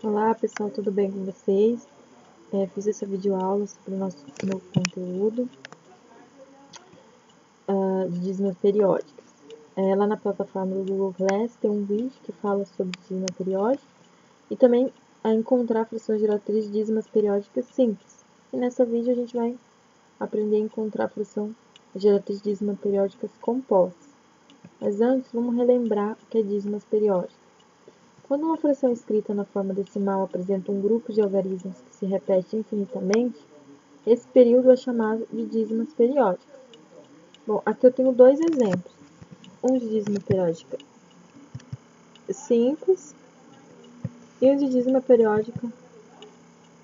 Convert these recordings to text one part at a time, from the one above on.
Olá pessoal, tudo bem com vocês? Fiz essa videoaula sobre o nosso novo conteúdo de dízimas periódicas. Lá na plataforma do Google Class tem um vídeo que fala sobre dízima periódica e também a encontrar frações geradores de dízimas periódicas simples. E nessa vídeo a gente vai aprender a encontrar fração geratriz de dízimas periódicas compostas. Mas antes, vamos relembrar o que é dízimas periódicas. Quando uma fração escrita na forma decimal apresenta um grupo de algarismos que se repete infinitamente, esse período é chamado de dízimas periódicas. Bom, aqui eu tenho dois exemplos. Um de dízima periódica simples e um de dízima periódica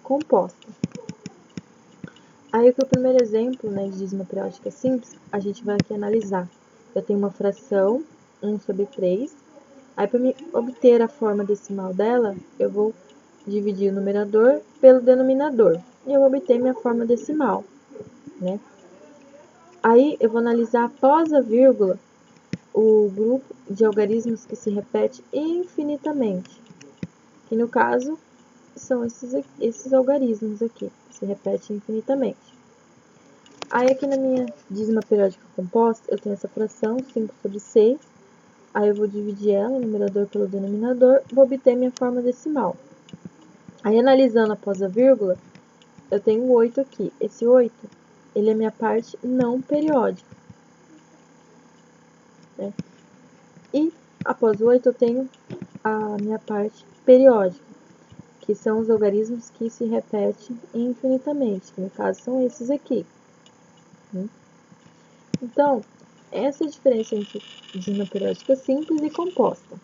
composta. Aí, o primeiro exemplo, de dízima periódica simples, a gente vai aqui analisar. Eu tenho uma fração, 1/3. Aí, para obter a forma decimal dela, eu vou dividir o numerador pelo denominador. E eu vou obter minha forma decimal, né? Aí, eu vou analisar após a vírgula o grupo de algarismos que se repete infinitamente. Que, no caso, são esses algarismos aqui, que se repetem infinitamente. Aí, aqui na minha dízima periódica composta, eu tenho essa fração, 5/6. Aí, eu vou dividir ela, o numerador pelo denominador, vou obter minha forma decimal. Aí, analisando após a vírgula, eu tenho 8 aqui. Esse 8, ele é minha parte não periódica, né? E, após o 8, eu tenho a minha parte periódica, que são os algarismos que se repetem infinitamente, que no caso são esses aqui. Então, essa é a diferença entre dízima periódica simples e composta.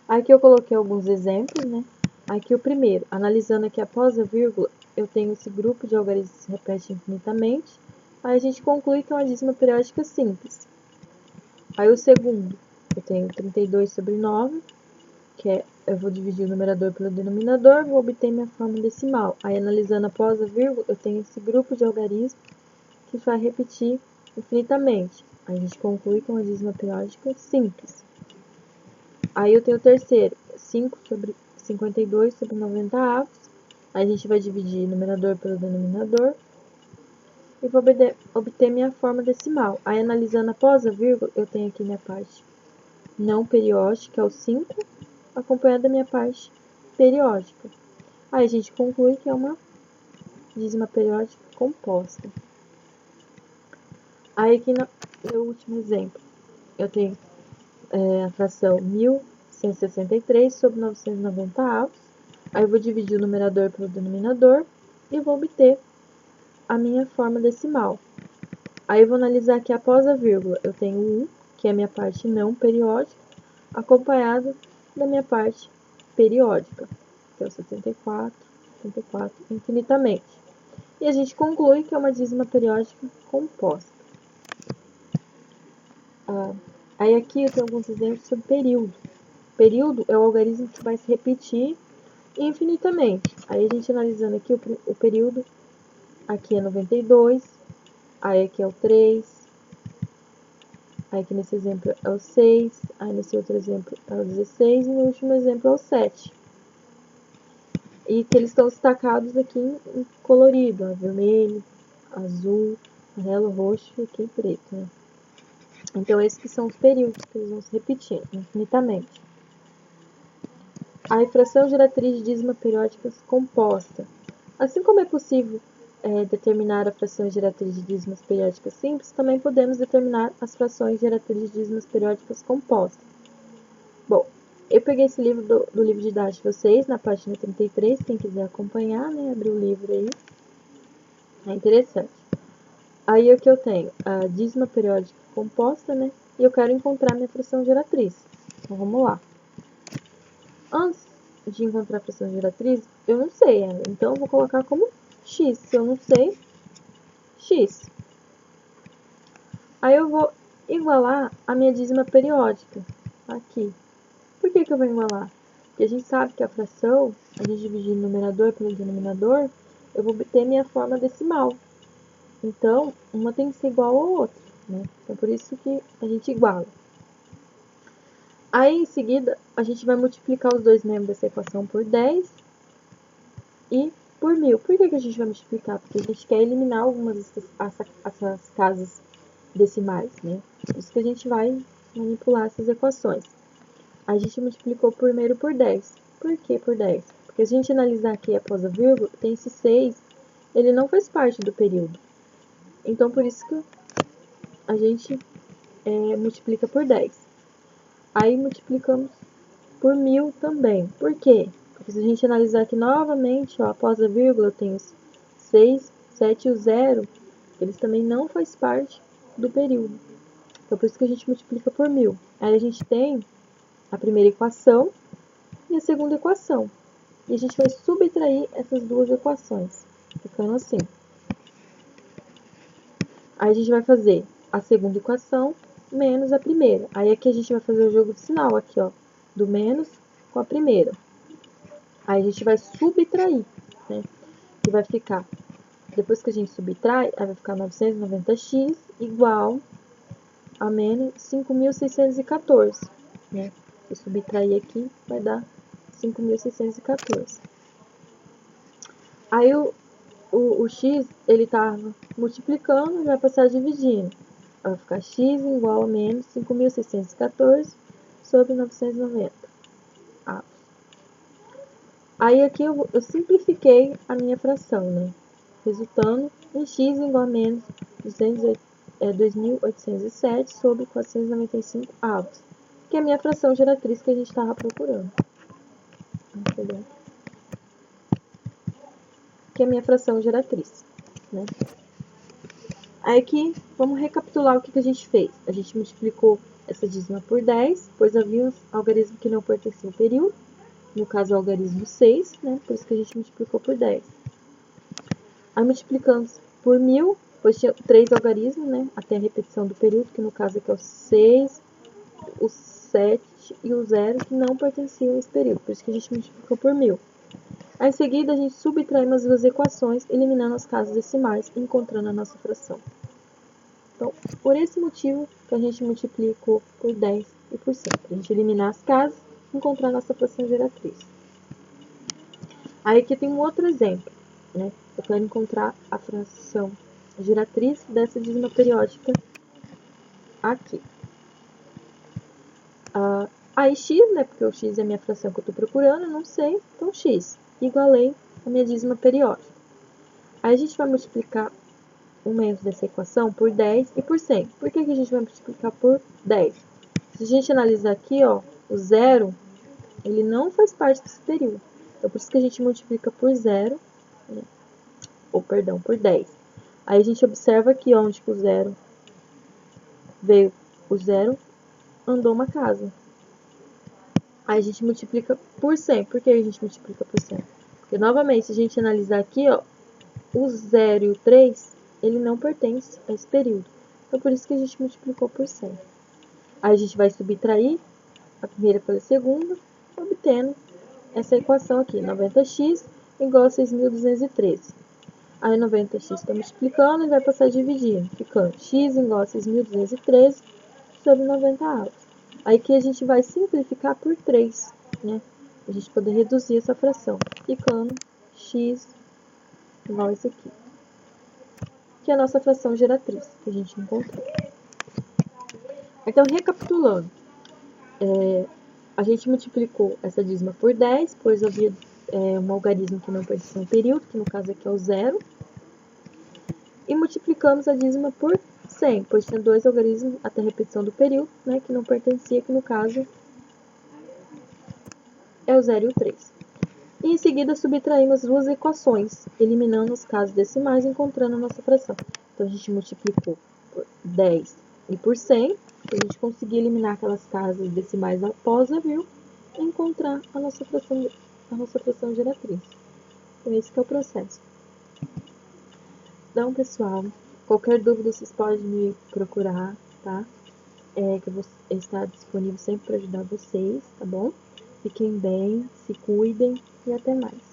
Aqui eu coloquei alguns exemplos, né? Aqui o primeiro, analisando aqui após a vírgula, eu tenho esse grupo de algarismos que se repete infinitamente. Aí a gente conclui que é uma dízima periódica simples. Aí o segundo, eu tenho 32/9, que eu vou dividir o numerador pelo denominador, vou obter minha forma decimal. Aí analisando após a vírgula, eu tenho esse grupo de algarismos que vai repetir infinitamente. Aí a gente conclui que é uma dízima periódica simples. Aí eu tenho o terceiro, 5/52/90. Aí a gente vai dividir o numerador pelo denominador e vou obter minha forma decimal. Aí, analisando após a vírgula, eu tenho aqui minha parte não periódica, que é o 5, acompanhada da minha parte periódica. Aí a gente conclui que é uma dízima periódica composta. Aí, aqui no meu último exemplo, eu tenho a fração 1163/990. Aí eu vou dividir o numerador pelo denominador e vou obter a minha forma decimal. Aí eu vou analisar aqui após a vírgula, eu tenho 1, que é a minha parte não periódica, acompanhado da minha parte periódica, que é o 74, infinitamente. E a gente conclui que é uma dízima periódica composta. Aí aqui eu tenho alguns exemplos sobre período. Período é o algarismo que vai se repetir infinitamente. Aí a gente analisando aqui o período, aqui é 92, aí aqui é o 3, aí aqui nesse exemplo é o 6, aí nesse outro exemplo é o 16 e no último exemplo é o 7. E que eles estão destacados aqui em colorido, ó, vermelho, azul, amarelo, roxo e aqui em preto, né? Então, esses que são os períodos que eles vão se repetindo infinitamente. A fração geratriz de dízima periódicas composta. Assim como é possível determinar a fração geratriz de dízimas periódicas simples, também podemos determinar as frações geratrizes de dízimas periódicas compostas. Bom, eu peguei esse livro do livro didático de vocês, na página 33, quem quiser acompanhar, né, abrir o livro aí, é interessante. Aí aqui eu tenho a dízima periódica composta, né, e eu quero encontrar minha fração geratriz. Então, vamos lá. Antes de encontrar a fração geratriz, eu não sei ela, então eu vou colocar como x. Se eu não sei, x. Aí eu vou igualar a minha dízima periódica, aqui. Por que eu vou igualar? Porque a gente sabe que a fração, a gente dividir o numerador pelo denominador, eu vou obter minha forma decimal. Então, uma tem que ser igual à outra, né? Então, por isso que a gente iguala. Aí, em seguida, a gente vai multiplicar os dois membros dessa equação por 10 e por 1000. Por que a gente vai multiplicar? Porque a gente quer eliminar algumas dessas casas decimais, né? Por isso que a gente vai manipular essas equações. A gente multiplicou primeiro por 10. Por que por 10? Porque se a gente analisar aqui após a vírgula, tem esse 6, ele não faz parte do período. Então, por isso que a gente multiplica por 10. Aí, multiplicamos por 1000 também. Por quê? Porque se a gente analisar aqui novamente, ó, após a vírgula, tem os 6, 7 e o 0, eles também não faz parte do período. Então, por isso que a gente multiplica por 1000. Aí, a gente tem a primeira equação e a segunda equação. E a gente vai subtrair essas duas equações, ficando assim. Aí a gente vai fazer a segunda equação menos a primeira. Aí aqui a gente vai fazer o jogo de sinal, aqui ó, do menos com a primeira. Aí a gente vai subtrair, né? E vai ficar, depois que a gente subtrai, aí vai ficar 990x igual a menos 5.614, né? Se eu subtrair aqui, vai dar 5.614. Aí o x, ele tá multiplicando e vai passar dividindo. Vai ficar x igual a menos 5.614 sobre 990. Aí aqui eu simplifiquei a minha fração, né? Resultando em x igual a menos 2.807 sobre 495 avos, que é a minha fração geratriz que a gente estava procurando. Perdão. Que é a minha fração geratriz, né? Aí aqui, vamos recapitular o que a gente fez. A gente multiplicou essa dízima por 10, pois havia um algarismo que não pertencia ao período, no caso o algarismo 6, né? Por isso que a gente multiplicou por 10. Aí multiplicamos por 1000, pois tinha 3 algarismos, né? Até a repetição do período, que no caso aqui é o 6, o 7 e o 0, que não pertenciam a esse período. Por isso que a gente multiplicou por 1000. Aí, em seguida, a gente subtrai as duas equações, eliminando as casas decimais e encontrando a nossa fração. Então, por esse motivo que a gente multiplicou por 10 e por 100, para a gente eliminar as casas e encontrar a nossa fração geratriz. Aí aqui tem um outro exemplo, né? Eu quero encontrar a fração geratriz dessa dízima periódica aqui. Aí x, né? Porque o x é a minha fração que eu estou procurando, eu não sei, então x. Igualei a minha dízima periódica. Aí a gente vai multiplicar o menos dessa equação por 10 e por 100. Por que a gente vai multiplicar por 10? Se a gente analisar aqui, ó, o 0, ele não faz parte desse período. Então, por isso que a gente multiplica por 0, né? Por 10. Aí a gente observa aqui onde que o 0 veio. O 0 andou uma casa. Aí a gente multiplica por 100. Por que a gente multiplica por 100? Porque, novamente, se a gente analisar aqui, ó, o 0 e o 3, ele não pertence a esse período. Então, por isso que a gente multiplicou por 100. Aí a gente vai subtrair a primeira pela segunda, obtendo essa equação aqui, 90x igual a 6.213. Aí 90x está multiplicando e vai passar dividindo, ficando x igual a 6.213 sobre 90 avos. Aí que a gente vai simplificar por 3, né? A gente poder reduzir essa fração, ficando x igual a isso aqui, que é a nossa fração geratriz, que a gente encontrou. Então, recapitulando, a gente multiplicou essa dízima por 10, pois havia um algarismo que não pertencia a um período, que no caso aqui é o 0, e multiplicamos a dízima por 100, pois tinha 2 algarismos até a repetição do período, né, que não pertencia, que no caso é o 0 e o 3. E em seguida subtraímos as duas equações, eliminando os casos decimais e encontrando a nossa fração. Então a gente multiplicou por 10 e por 100, para a gente conseguir eliminar aquelas casas decimais após a vírgula e encontrar a nossa fração geratriz. Então esse que é o processo. Então, pessoal, qualquer dúvida vocês podem me procurar, tá? Que eu vou estar disponível sempre para ajudar vocês, tá bom? Fiquem bem, se cuidem e até mais.